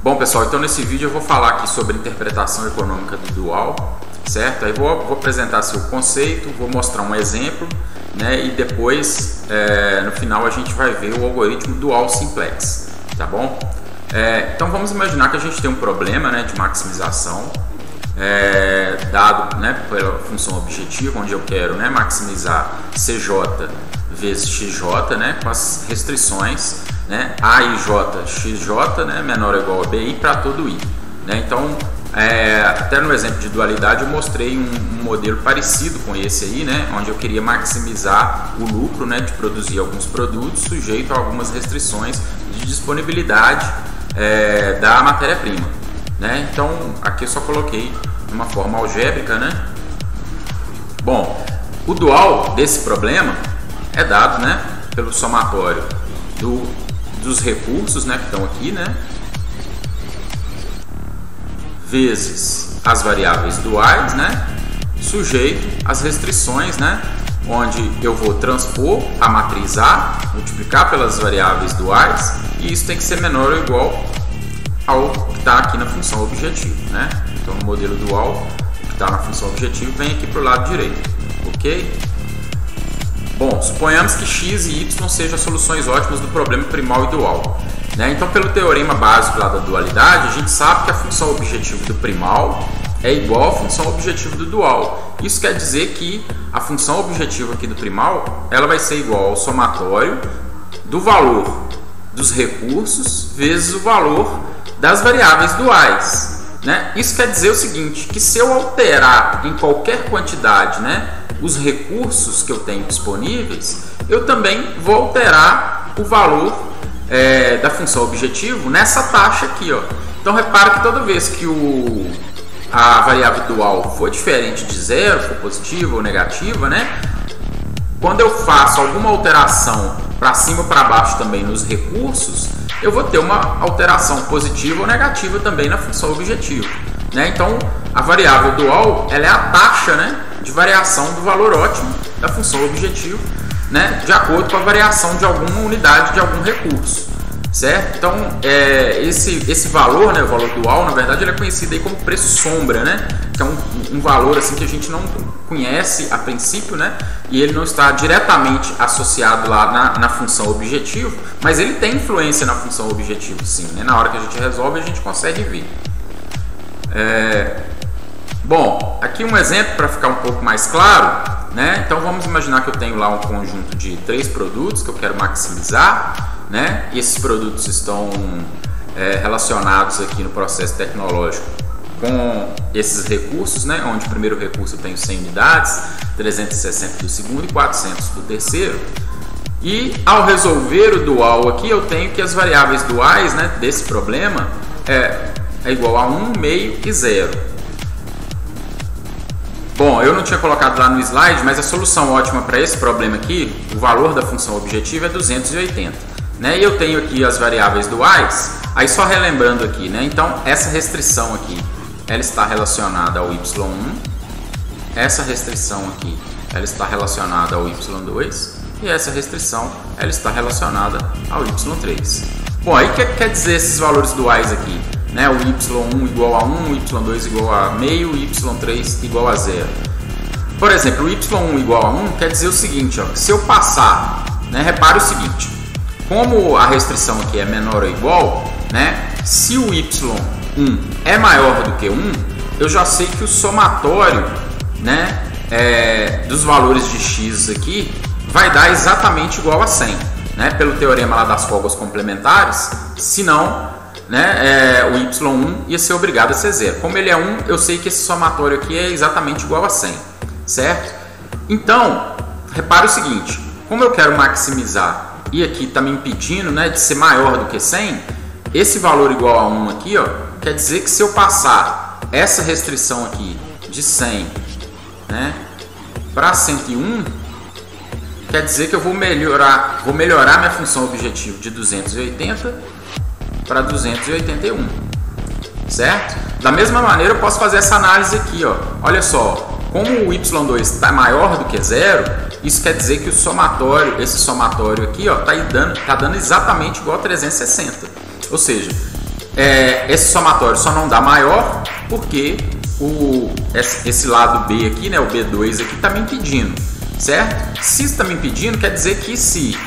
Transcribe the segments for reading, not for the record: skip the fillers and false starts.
Bom, pessoal, então nesse vídeo eu vou falar aqui sobre interpretação econômica do dual, certo? Aí vou apresentar o conceito, vou mostrar um exemplo, né? E depois, no final, a gente vai ver o algoritmo dual simplex, tá bom? Então vamos imaginar que a gente tem um problema, né, de maximização, dado, né, pela função objetiva, onde eu quero, né, maximizar CJ vezes XJ, né, com as restrições, né, A e J, XJ, né, menor ou igual a BI para todo I. Né? Então, até no exemplo de dualidade eu mostrei um modelo parecido com esse aí, né, onde eu queria maximizar o lucro, né, de produzir alguns produtos sujeito a algumas restrições de disponibilidade da matéria-prima. Né? Então, aqui eu só coloquei de uma forma algébrica. Né? Bom, o dual desse problema é dado, né, pelo somatório dos recursos, né, que estão aqui, né, vezes as variáveis duais, né, sujeito às restrições, né, onde eu vou transpor a matriz A, multiplicar pelas variáveis duais, e isso tem que ser menor ou igual ao que está aqui na função objetivo. Né? Então, no modelo dual, o que está na função objetivo vem aqui para o lado direito. Ok? Bom, suponhamos que x e y sejam soluções ótimas do problema primal e dual. Né? Então, pelo teorema básico lá da dualidade, a gente sabe que a função objetivo do primal é igual à função objetivo do dual. Isso quer dizer que a função objetiva aqui do primal ela vai ser igual ao somatório do valor dos recursos vezes o valor das variáveis duais. Né? Isso quer dizer o seguinte, que se eu alterar em qualquer quantidade, né, os recursos que eu tenho disponíveis, eu também vou alterar o valor da função objetivo nessa taxa aqui. Ó. Então, repara que toda vez que a variável dual for diferente de zero, for positiva ou negativa, né, quando eu faço alguma alteração para cima ou para baixo também nos recursos, eu vou ter uma alteração positiva ou negativa também na função objetivo. Né? Então, a variável dual ela é a taxa, né, de variação do valor ótimo da função objetivo, né, de acordo com a variação de alguma unidade de algum recurso. Certo? Então, esse valor, né, o valor dual, na verdade, ele é conhecido aí como preço sombra, né? Que é um valor assim, que a gente não conhece a princípio, né? E ele não está diretamente associado lá na função objetivo, mas ele tem influência na função objetivo, sim. Né? Na hora que a gente resolve, a gente consegue ver. Bom, aqui um exemplo para ficar um pouco mais claro. Né? Então, vamos imaginar que eu tenho lá um conjunto de 3 produtos que eu quero maximizar. Né? E esses produtos estão relacionados aqui no processo tecnológico com esses recursos, né? Onde o primeiro recurso eu tenho 100 unidades, 360 do segundo e 400 do terceiro. E ao resolver o dual aqui, eu tenho que as variáveis duais, né, desse problema é igual a 1, meio e 0. Bom, eu não tinha colocado lá no slide, mas a solução ótima para esse problema aqui, o valor da função objetiva é 280. Né? E eu tenho aqui as variáveis duais, aí só relembrando aqui, né? Então essa restrição aqui, ela está relacionada ao y1, essa restrição aqui, ela está relacionada ao y2 e essa restrição, ela está relacionada ao y3. Bom, aí o que quer dizer esses valores duais aqui? Né? O y1 igual a 1, o y2 igual a meio, o y3 igual a 0. Por exemplo, o y1 igual a 1 quer dizer o seguinte, ó, se eu passar, né, repare o seguinte, como a restrição aqui é menor ou igual, né, se o y1 é maior do que 1, eu já sei que o somatório, né, dos valores de x aqui vai dar exatamente igual a 100. Né, pelo teorema lá das folgas complementares, senão, né, o y1 ia ser obrigado a ser 0. Como ele é 1, eu sei que esse somatório aqui é exatamente igual a 100. Certo? Então, repare o seguinte, como eu quero maximizar e aqui está me impedindo, né, de ser maior do que 100, esse valor igual a 1 aqui, ó, quer dizer que se eu passar essa restrição aqui de 100, né, para 101, quer dizer que eu vou melhorar minha função objetivo de 280 para 281, certo? Da mesma maneira eu posso fazer essa análise aqui, ó. Olha só, como o y2 está maior do que 0, isso quer dizer que o somatório, esse somatório aqui, ó, tá dando exatamente igual a 360. Ou seja, esse somatório só não dá maior porque esse lado B aqui, né, o B2 aqui, está me impedindo, certo? Se está me impedindo, quer dizer que se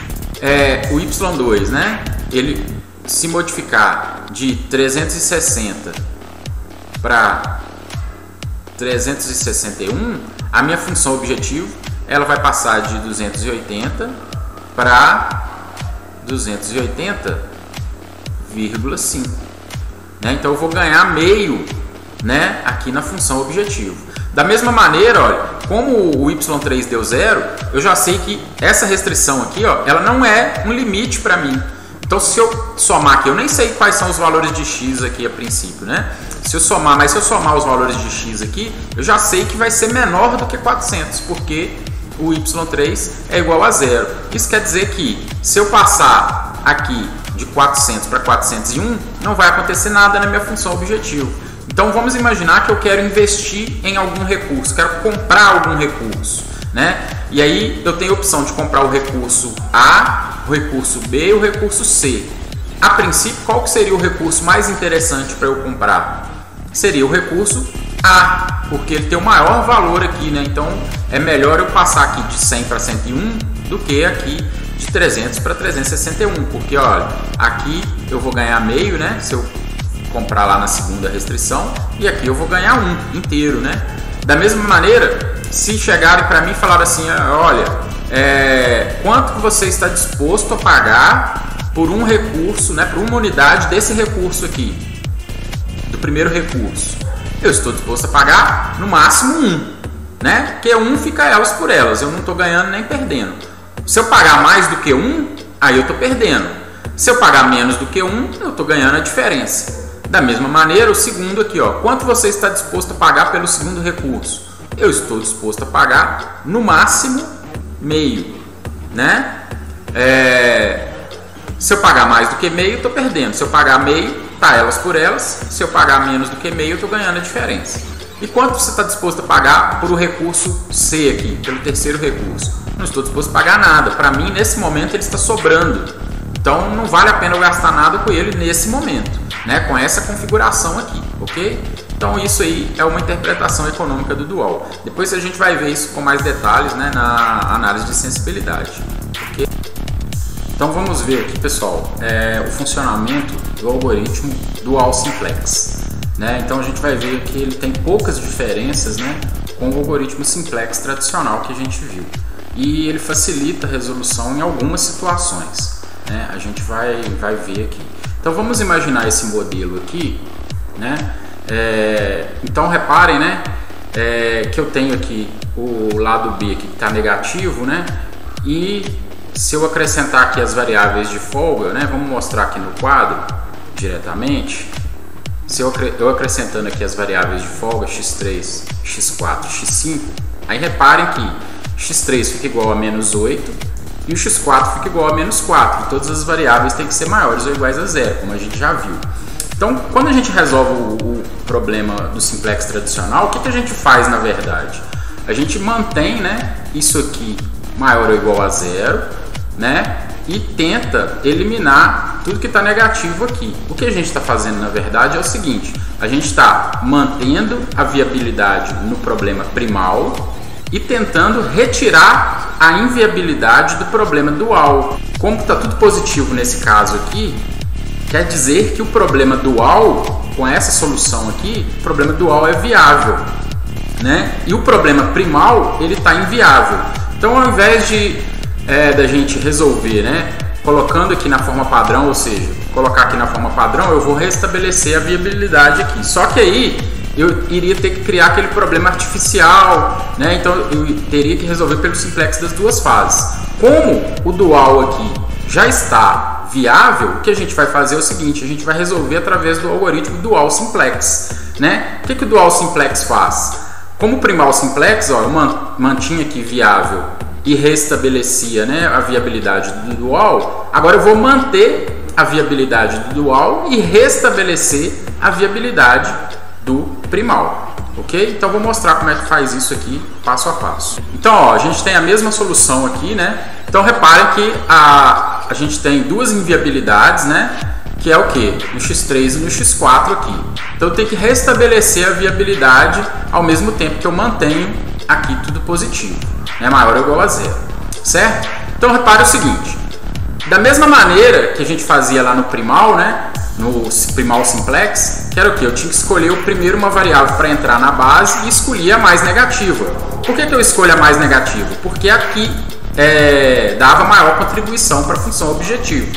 o y2, né, ele se modificar de 360 para 361, a minha função objetivo ela vai passar de 280 para 280,5, né? Então eu vou ganhar meio, né, aqui na função objetivo. Da mesma maneira, olha, como o y3 deu 0, eu já sei que essa restrição aqui, ó, ela não é um limite para mim. Então se eu somar aqui, eu nem sei quais são os valores de x aqui a princípio, né? Se eu somar os valores de x aqui, eu já sei que vai ser menor do que 400, porque o y3 é igual a 0. Isso quer dizer que se eu passar aqui de 400 para 401, não vai acontecer nada na minha função objetivo. Então vamos imaginar que eu quero investir em algum recurso, quero comprar algum recurso, né? E aí eu tenho a opção de comprar o recurso A, o recurso B e o recurso C. A princípio, qual que seria o recurso mais interessante para eu comprar? Seria o recurso A, porque ele tem o maior valor aqui, né? Então é melhor eu passar aqui de 100 para 101 do que aqui de 300 para 361, porque olha, aqui eu vou ganhar meio, né? Se eu comprar lá na segunda restrição, e aqui eu vou ganhar 1 inteiro, né? Da mesma maneira, se chegarem para mim e falar assim, olha, quanto que você está disposto a pagar por um recurso, né? Por uma unidade desse recurso aqui, do primeiro recurso? Eu estou disposto a pagar no máximo 1, né? Porque 1 fica elas por elas, eu não estou ganhando nem perdendo. Se eu pagar mais do que 1, aí eu estou perdendo. Se eu pagar menos do que 1, eu estou ganhando a diferença. Da mesma maneira, o segundo aqui, ó, quanto você está disposto a pagar pelo segundo recurso? Eu estou disposto a pagar no máximo meio, né? Se eu pagar mais do que meio, eu estou perdendo. Se eu pagar meio, tá elas por elas. Se eu pagar menos do que meio, eu estou ganhando a diferença. E quanto você está disposto a pagar por o recurso C aqui, pelo terceiro recurso? Não estou disposto a pagar nada. Para mim, nesse momento, ele está sobrando. Então, não vale a pena eu gastar nada com ele nesse momento, né? Com essa configuração aqui, ok? Então, isso aí é uma interpretação econômica do dual. Depois a gente vai ver isso com mais detalhes, né, na análise de sensibilidade, ok? Então, vamos ver aqui, pessoal, o funcionamento do algoritmo dual simplex, né? Então, a gente vai ver que ele tem poucas diferenças, né, com o algoritmo simplex tradicional que a gente viu. E ele facilita a resolução em algumas situações, né? A gente vai ver aqui. Então vamos imaginar esse modelo aqui, né? Então reparem, né, que eu tenho aqui o lado B aqui que está negativo, né? E se eu acrescentar aqui as variáveis de folga, né? Vamos mostrar aqui no quadro diretamente. Se eu acrescentando aqui as variáveis de folga x3, x4, x5, aí reparem que x3 fica igual a menos 8 e o x4 fica igual a menos 4. E todas as variáveis têm que ser maiores ou iguais a 0, como a gente já viu. Então, quando a gente resolve o problema do simplex tradicional, o que a gente faz na verdade? A gente mantém, né, isso aqui maior ou igual a 0, né, e tenta eliminar tudo que está negativo aqui. O que a gente está fazendo na verdade é o seguinte: a gente está mantendo a viabilidade no problema primal e tentando retirar a inviabilidade do problema dual. Como está tudo positivo nesse caso aqui, quer dizer que o problema dual, com essa solução aqui, o problema dual é viável, né? E o problema primal, ele está inviável. Então, ao invés da gente resolver, né, colocando aqui na forma padrão, ou seja, colocar aqui na forma padrão, eu vou restabelecer a viabilidade aqui. Só que aí eu iria ter que criar aquele problema artificial, né? Então eu teria que resolver pelo simplex das duas fases. Como o dual aqui já está viável, o que a gente vai fazer é o seguinte: a gente vai resolver através do algoritmo dual simplex, né? O que o dual simplex faz? Como o primal simplex, ó, eu mantinha aqui viável e restabelecia, né, a viabilidade do dual, agora eu vou manter a viabilidade do dual e restabelecer a viabilidade do primal, ok? Então vou mostrar como é que faz isso aqui passo a passo. Então ó, a gente tem a mesma solução aqui, né? Então reparem que a gente tem duas inviabilidades, né? Que é o que? No x3 e no x4 aqui. Então eu tenho que restabelecer a viabilidade ao mesmo tempo que eu mantenho aqui tudo positivo, né? Maior ou igual a zero, certo? Então repare o seguinte, da mesma maneira que a gente fazia lá no primal, né? No primal simplex, que era o que? Eu tinha que escolher primeiro uma variável para entrar na base e escolher a mais negativa. Por que eu escolho a mais negativa? Porque aqui dava maior contribuição para a função objetivo,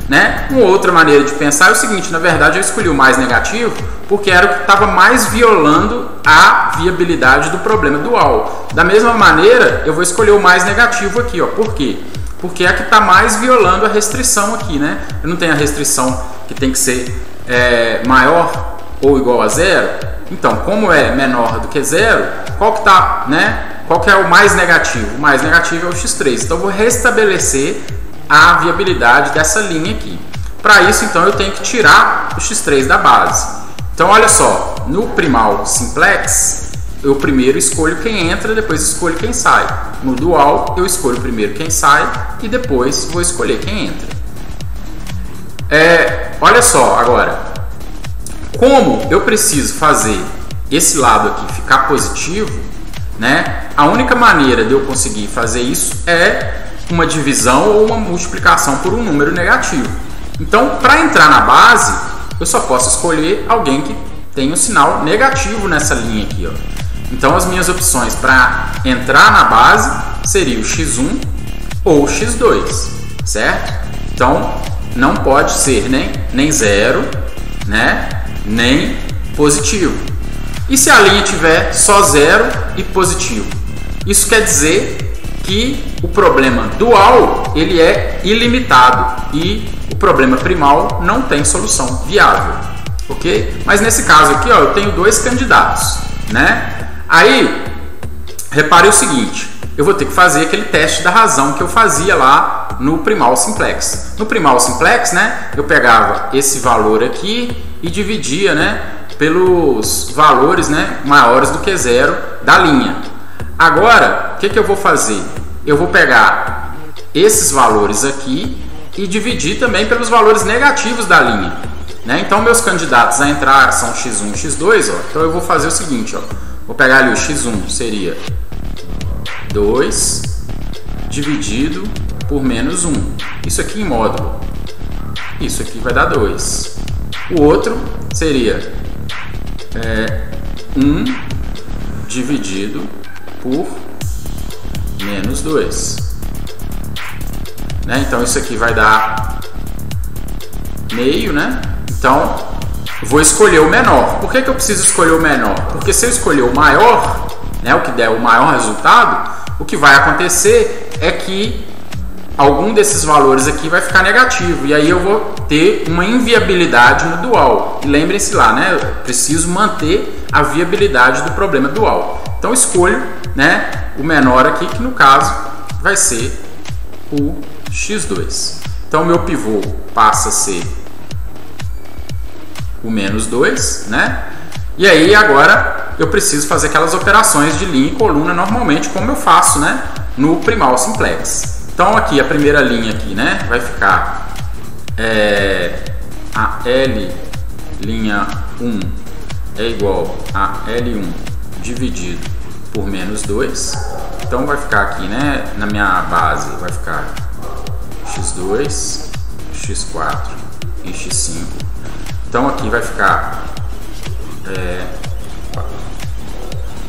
né? Uma outra maneira de pensar é o seguinte, na verdade eu escolhi o mais negativo porque era o que estava mais violando a viabilidade do problema dual. Da mesma maneira, eu vou escolher o mais negativo aqui, ó. Por quê? Porque é a que está mais violando a restrição aqui, né? Eu não tenho a restrição que tem que ser maior ou igual a zero. Então, como é menor do que zero, qual que tá, né? Qual que é o mais negativo? O mais negativo é o x3. Então, eu vou restabelecer a viabilidade dessa linha aqui. Para isso, então, eu tenho que tirar o x3 da base. Então, olha só, no primal simplex, eu primeiro escolho quem entra, depois escolho quem sai. No dual, eu escolho primeiro quem sai e depois vou escolher quem entra. Olha só agora, como eu preciso fazer esse lado aqui ficar positivo, né? A única maneira de eu conseguir fazer isso é uma divisão ou uma multiplicação por um número negativo. Então, para entrar na base, eu só posso escolher alguém que tem um sinal negativo nessa linha aqui, ó. Então, as minhas opções para entrar na base seriam o x1 ou o x2, certo? Então, não pode ser nem zero, né? Nem positivo. E se a linha tiver só zero e positivo? Isso quer dizer que o problema dual ele é ilimitado e o problema primal não tem solução viável, ok? Mas nesse caso aqui, ó, eu tenho dois candidatos, né? Aí, repare o seguinte, eu vou ter que fazer aquele teste da razão que eu fazia lá no primal simplex. No primal simplex, né, eu pegava esse valor aqui e dividia, né, pelos valores, né, maiores do que zero da linha. Agora, o que eu vou fazer? Eu vou pegar esses valores aqui e dividir também pelos valores negativos da linha, né? Então, meus candidatos a entrar são x1 e x2, ó. Então, eu vou fazer o seguinte, ó. Vou pegar ali o x1, seria 2 dividido por menos 1. Isso aqui em módulo. Isso aqui vai dar 2. O outro seria 1 dividido por menos 2. Né? Então, isso aqui vai dar meio, né? Então, vou escolher o menor. Por que eu preciso escolher o menor? Porque se eu escolher o maior, né, o que der o maior resultado, o que vai acontecer é que algum desses valores aqui vai ficar negativo. E aí eu vou ter uma inviabilidade no dual. E lembrem-se lá, né? Eu preciso manter a viabilidade do problema dual. Então, escolho, né, o menor aqui, que no caso vai ser o x2. Então, meu pivô passa a ser o menos 2, né? E aí agora eu preciso fazer aquelas operações de linha e coluna normalmente, como eu faço, né, no primal simplex. Então aqui a primeira linha aqui, né, vai ficar a L' 1 é igual a L1 dividido por menos 2. Então vai ficar aqui, né, na minha base vai ficar x2, x4 e x5. Então aqui vai ficar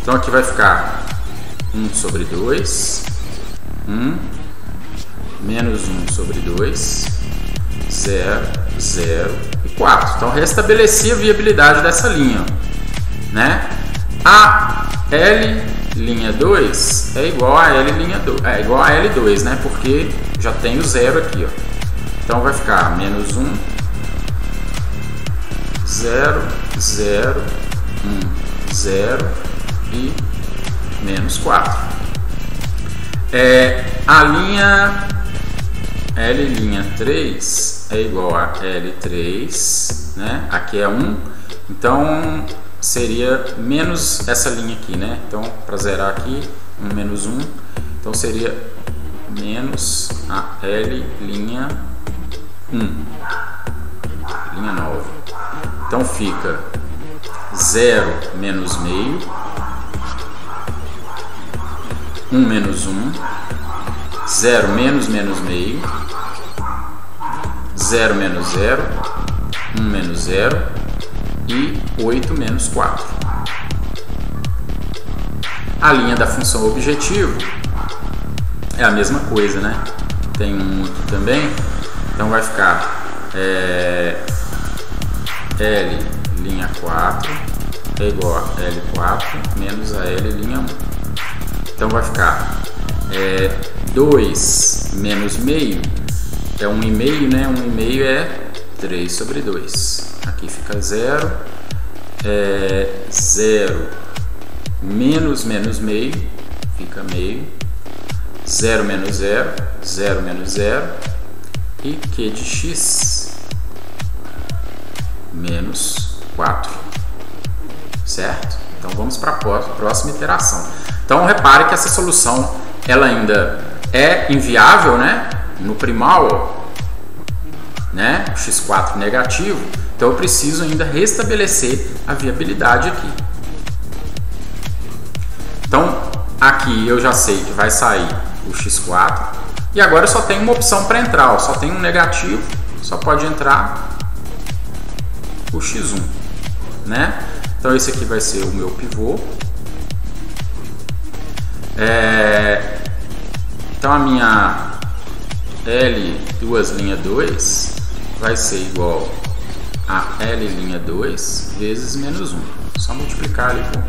então aqui vai ficar 1 sobre 2, 1, menos 1 sobre 2, 0, 0 e 4. Então restabeleci a viabilidade dessa linha, né? A L'2 é igual a L'2, é igual a L2, né? Porque já tem o 0 aqui, ó. Então vai ficar menos 1, 0, 0, 1, 0 e menos 4. A linha L'3 é igual a L3, né? Aqui é 1. Então seria menos essa linha aqui, né? Então, para zerar aqui, 1 menos 1, então seria menos a L linha 1, linha nova. Então fica 0 menos meio, 1 menos 1, 0 menos menos meio, 0 menos 0, 1 menos 0 e 8 menos 4. A linha da função objetivo é a mesma coisa, né? Tem um aqui também, então vai ficar L linha 4 é igual a L4 menos a L linha 1. Então vai ficar 2 menos meio é 1,5, né? 1,5 é 3 sobre 2. Aqui fica 0. 0 menos menos meio fica meio. 0 menos 0, 0 menos 0 e Q de x menos 4, certo? Então vamos para a próxima iteração. Então repare que essa solução ela ainda é inviável, né? No primal, né? x4 negativo, então eu preciso ainda restabelecer a viabilidade aqui. Então aqui eu já sei que vai sair o x4 e agora eu só tenho uma opção para entrar, ó, só tem um negativo, só pode entrar o x1, né? Então esse aqui vai ser o meu pivô. Então a minha L duas linha 2 vai ser igual a L linha 2 vezes menos 1. Só multiplicar ali por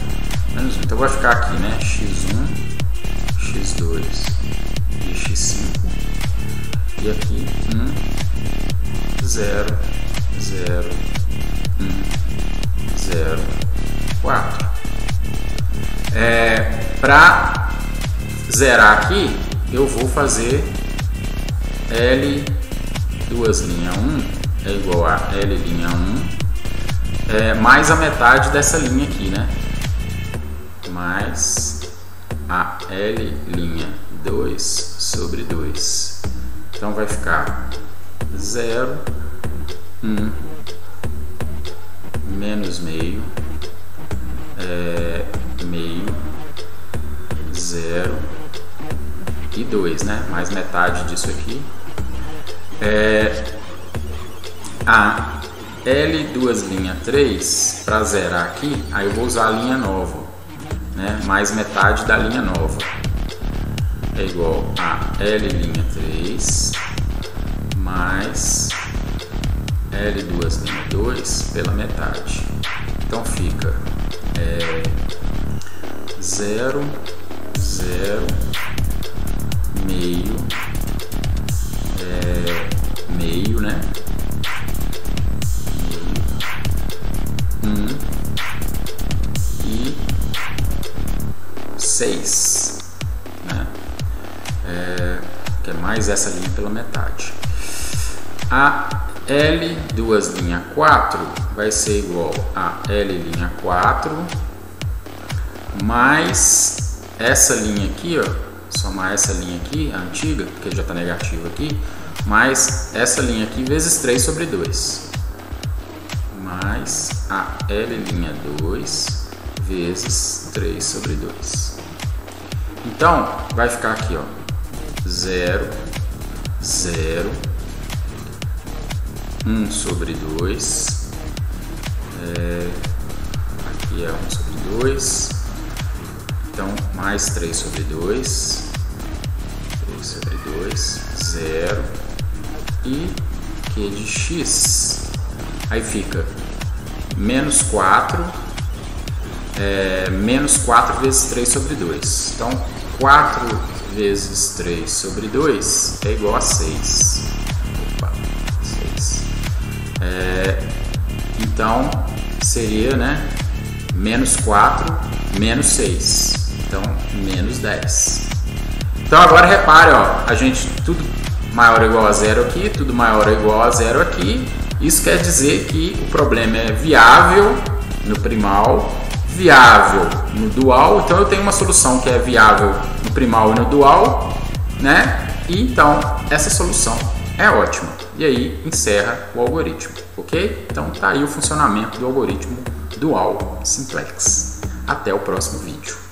menos 1. Então vai ficar aqui, né? x1, x2 e x5. E aqui 1, 0, 0, 1, 0, 4. Para zerar aqui, eu vou fazer L duas linha 1 é igual a L linha 1 mais a metade dessa linha aqui, né? Mais a L linha 2 sobre 2. Então vai ficar 0, 1, menos meio, meio, 0 e 2, né? Mais metade disso aqui. A L duas linha 3, para zerar aqui, aí eu vou usar a linha nova, né? Mais metade da linha nova é igual a L linha 3 mais L duas linha 2 pela metade. Então fica 0, 0, meio, meio, né? Meio, 1 e 6, né? Que é mais essa linha pela metade. A L duas linha 4 vai ser igual a L linha 4 mais essa linha aqui, ó, somar essa linha aqui, a antiga, porque já está negativa aqui, mais essa linha aqui vezes 3 sobre 2, mais a L linha 2 vezes 3 sobre 2. Então, vai ficar aqui, ó, 0, 0, 1 sobre 2, aqui é 1 sobre 2, então mais 3 sobre 2, 3 sobre 2, 0 e Q de x, aí fica menos 4, menos 4 vezes 3 sobre 2, então 4 vezes 3 sobre 2 é igual a 6. Opa, 6. Então seria, né, menos 4 menos 6, então menos 10. Então agora repare, ó, a gente tudo maior ou igual a 0 aqui, tudo maior ou igual a 0 aqui. Isso quer dizer que o problema é viável no primal, viável no dual. Então eu tenho uma solução que é viável no primal e no dual, né? E então essa solução é ótima. E aí encerra o algoritmo, ok? Então tá aí o funcionamento do algoritmo dual simplex. Até o próximo vídeo.